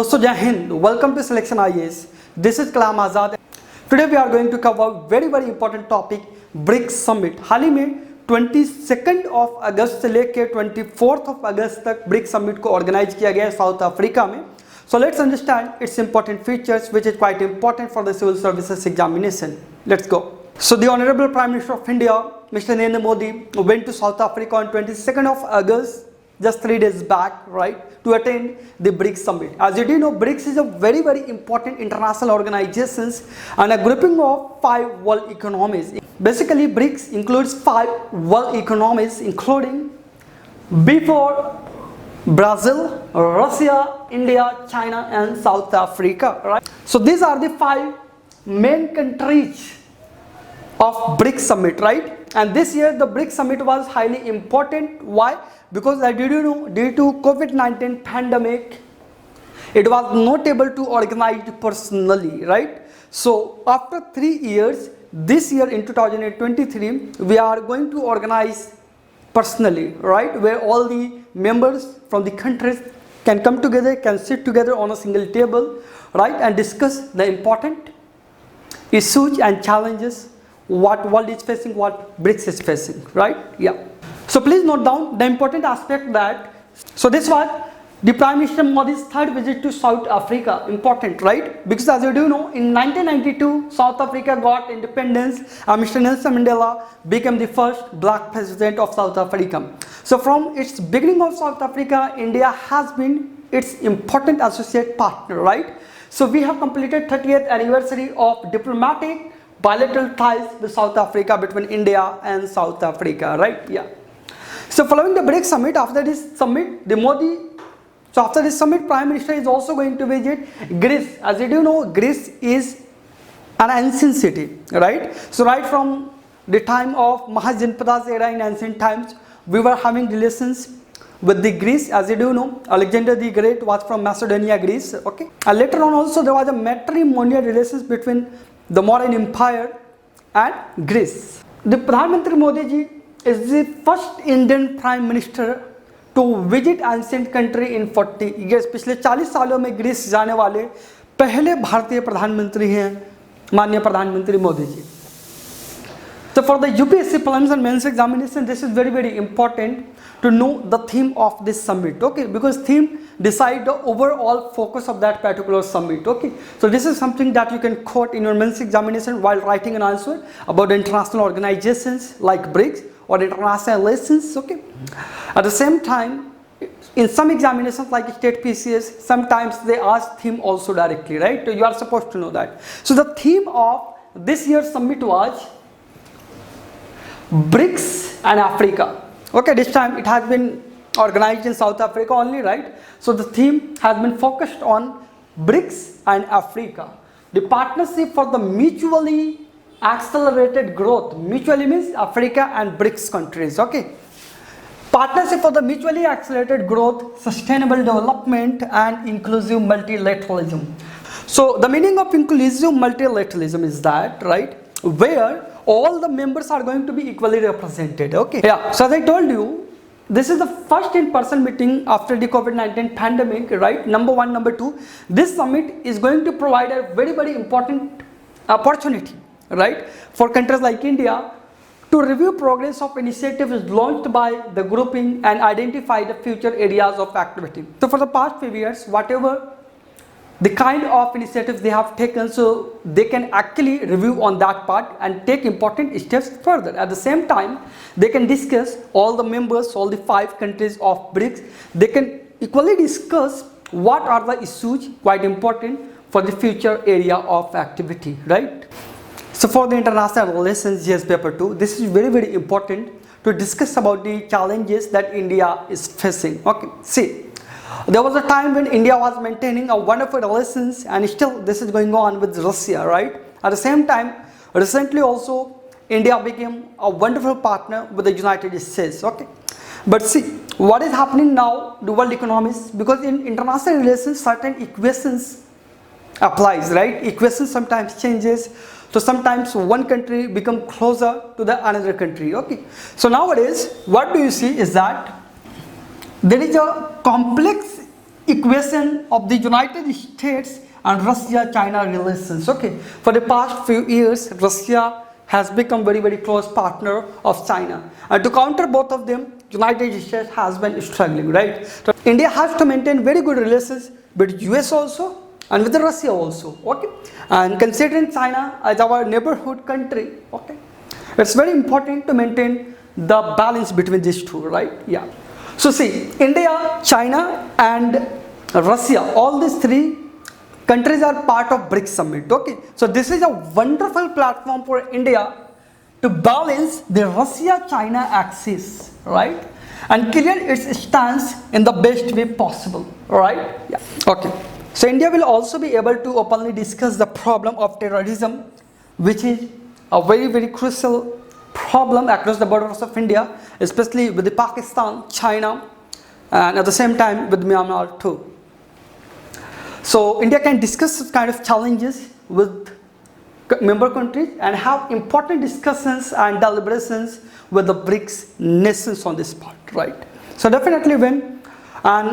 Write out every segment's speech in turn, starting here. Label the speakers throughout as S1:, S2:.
S1: दोस्तों जय हिंद, welcome to selection IAS. This is Kalam Azad. Today we are going to cover very important topic BRICS summit. हाल ही में 22 अगस्त से लेकर 24 अगस्त तक ब्रिक्स समिट को ऑर्गेनाइज किया गया है साउथ अफ्रीका में. So let's understand its important features, which is quite important for the civil services examination. Let's go. So the Honorable Prime Minister of India, Mr. Narendra Modi, went to South Africa on 22nd of August, just 3 days back, right, to attend the BRICS summit. As you do know, BRICS is a very important international organizations and a grouping of 5 world economies. Basically, BRICS includes 5 world economies, including before Brazil, Russia, India, China and South Africa, right? So these are the 5 main countries of BRICS summit, right? And this year the BRICS summit was highly important. Why? Because due to COVID-19 pandemic, it was not able to organize personally, right? So after 3 years, this year in 2023, we are going to organize personally, right, where all the members from the countries can come together, can sit together on a single table, right, and discuss the important issues and challenges what world is facing, what BRICS is facing, right? Yeah. So please note down the important aspect that, so this was the Prime Minister Modi's 3rd visit to South Africa. Important, right? Because as you do know, in 1992 South Africa got independence and Mr. Nelson Mandela became the first black president of South Africa. So from its beginning of South Africa, India has been its important associate partner, right? So we have completed 30th anniversary of diplomatic bilateral ties with South Africa, between India and South Africa, right? Yeah. So following the BRICS summit, after this summit, after this summit, Prime Minister is also going to visit Greece. As you do know, Greece is an ancient city, right? So right from the time of Mahajanpada's era in ancient times, we were having relations with the Greece. As you do know, Alexander the Great was from Macedonia, Greece, okay? And later on also there was a matrimonial relations between the modern empire and Greece. The Prime Minister Modi ji is the first Indian Prime Minister to visit ancient country in 40 years. पिछले 40 सालों में Greece जाने वाले पहले भारतीय प्रधानमंत्री हैं माननीय प्रधानमंत्री Modi ji. So for the UPSC prelims and mains examination, this is very important to know the theme of this summit, okay? Because theme decide the overall focus of that particular summit, okay? So this is something that you can quote in your mains examination while writing an answer about international organizations like BRICS or international relations, okay? At the same time, in some examinations like state PCS, sometimes they ask theme also directly, right? So you are supposed to know that. So the theme of this year's summit was BRICS and Africa. Okay, this time it has been organized in South Africa only, right? So the theme has been focused on BRICS and Africa. The partnership for the mutually accelerated growth. Mutually means Africa and BRICS countries, okay? Partnership for the mutually accelerated growth, sustainable development and inclusive multilateralism. So the meaning of inclusive multilateralism is that, right, where all the members are going to be equally represented, okay? Yeah, so as I told you, this is the first in-person meeting after the COVID-19 pandemic, right? Number 1. Number 2, this summit is going to provide a very important opportunity, right, for countries like India to review progress of initiatives launched by the grouping and identify the future areas of activity. So for the past few years, whatever the kind of initiatives they have taken, so they can actually review on that part and take important steps further. At the same time, they can discuss, all the members, all the 5 countries of BRICS, they can equally discuss what are the issues quite important for the future area of activity, right? So for the international relations GS paper 2, this is very important to discuss about the challenges that India is facing, okay? See, there was a time when India was maintaining a wonderful relations, and still this is going on with Russia, right? At the same time, recently also India became a wonderful partner with the United States, okay? But see, what is happening now, the world economies, because in international relations certain equations applies, right? Equations sometimes changes, so sometimes one country become closer to the another country, okay? So nowadays what do you see is that there is a complex equation of the United States and Russia-China relations. Okay, for the past few years, Russia has become very close partner of China, and to counter both of them, United States has been struggling, right? So India has to maintain very good relations with US also and with Russia also. Okay, and considering China as our neighborhood country, okay, it's very important to maintain the balance between these two, right? Yeah. So see, India, China and Russia, all these three countries are part of BRICS summit. Okay, so this is a wonderful platform for India to balance the Russia-China axis, right, and clear its stance in the best way possible, right? Yeah. Okay, so India will also be able to openly discuss the problem of terrorism, which is a very crucial problem across the borders of India, especially with the Pakistan, China, and at the same time with Myanmar too. So India can discuss such kind of challenges with member countries and have important discussions and deliberations with the BRICS nations on this part, right? So definitely when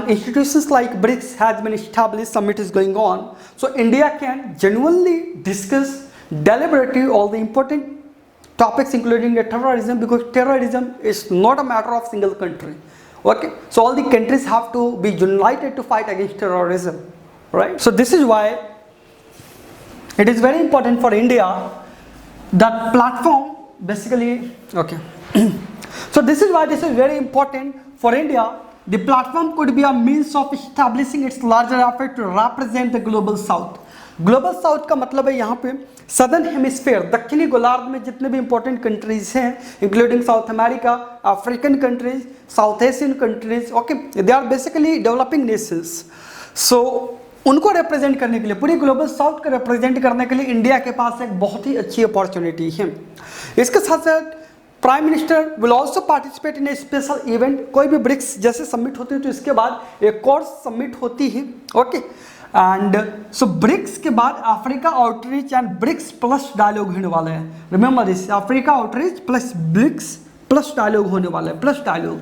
S1: institutions like BRICS has been established, summit is going on, so India can genuinely discuss deliberately all the important topics including the terrorism, because terrorism is not a matter of single country. Okay, so all the countries have to be united to fight against terrorism, right? So this is why it is very important for India that platform basically, okay. So this is why this is very important for India. The platform could be a means of establishing its larger effort to represent the global south. Global south का मतलब है यहाँ पे southern hemisphere, दक्षिणी गोलार्ध में जितने भी इंपॉर्टेंट कंट्रीज हैं including south America, African countries, south Asian countries, okay, they are basically developing nations. So उनको रिप्रेजेंट करने के लिए, पूरी ग्लोबल साउथ को रिप्रेजेंट करने के लिए इंडिया के पास एक बहुत ही अच्छी अपॉर्चुनिटी है. इसके साथ साथ prime minister will also participate in A special event. कोई भी ब्रिक्स जैसे समिट होती है तो इसके बाद एक और समिट होती है, ओके. एंड सो ब्रिक्स के बाद Africa outreach and BRICS plus dialogue होने वाला है. Remember this, Africa outreach plus BRICS plus dialogue होने वाला है, plus dialogue.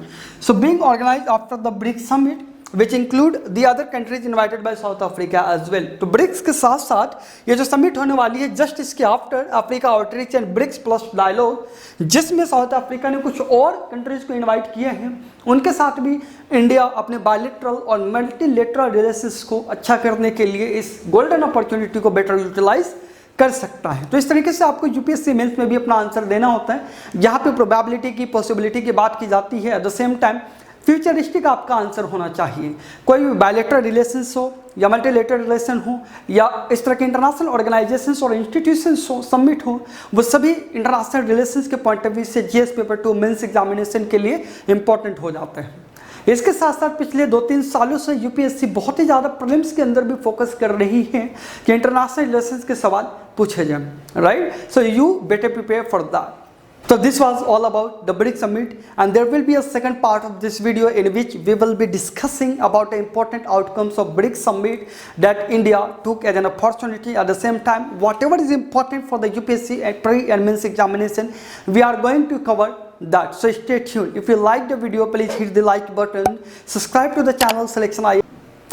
S1: So being organised after the BRICS summit which include the other countries invited by South Africa as well. तो BRICS के साथ साथ ये जो समिट होने वाली है जस्ट इसके after Africa outreach and BRICS plus dialogue, जिसमें साउथ अफ्रीका ने कुछ और कंट्रीज को इनवाइट किए हैं, उनके साथ भी इंडिया अपने बायलैटरल और मल्टीलेटरल रिलेशंस को अच्छा करने के लिए इस गोल्डन अपॉर्चुनिटी को बेटर यूटिलाइज कर सकता है. तो इस तरीके से आपको यूपीएससी मेंस में भी अपना आंसर देना होता है, जहाँ पे प्रोबेबिलिटी की, पॉसिबिलिटी की बात की जाती है. At the same time futuristic आपका आंसर होना चाहिए. कोई भी बायलैटरल रिलेशंस हो या मल्टीलेटरल रिलेशन हो या इस तरह के इंटरनेशनल ऑर्गेनाइजेशंस और इंस्टीट्यूशंस हो, सबमिट हो, वो सभी इंटरनेशनल रिलेशंस के पॉइंट ऑफ व्यू से जीएस पेपर 2 मेंस एग्जामिनेशन के लिए इंपॉर्टेंट हो जाते हैं. इसके साथ साथ पिछले 2-3 सालों से यूपीएससी बहुत ही ज़्यादा प्रीलिम्स के अंदर भी फोकस कर रही है कि इंटरनेशनल रिलेशंस के सवाल पूछे जाएं, right. So you better prepare for that. So this was all about the BRICS summit, and there will be a second part of this video in which we will be discussing about the important outcomes of BRICS summit that India took as an opportunity. At the same time, whatever is important for the UPSC and pre and mains examination, we are going to cover that. So stay tuned. If you like the video, please hit the like button, subscribe to the channel Selection IAS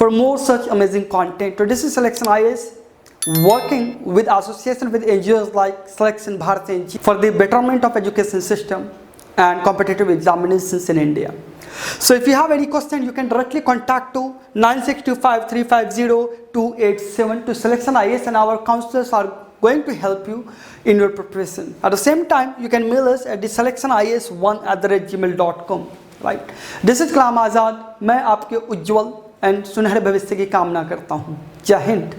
S1: for more such amazing content. So this is Selection IAS, working with association with NGOs like Selection Bharat NGO for the betterment of education system and competitive examinations in India. So if you have any question, you can directly contact to 9625350287 to Selection IAS, and our counselors are going to help you in your preparation. At the same time, you can mail us at the selectionias1@gmail.com. Right? This is Kalam Azad. मैं आपके उज्जवल and सुनहरे भविष्य की कामना करता हूँ. जय हिंद.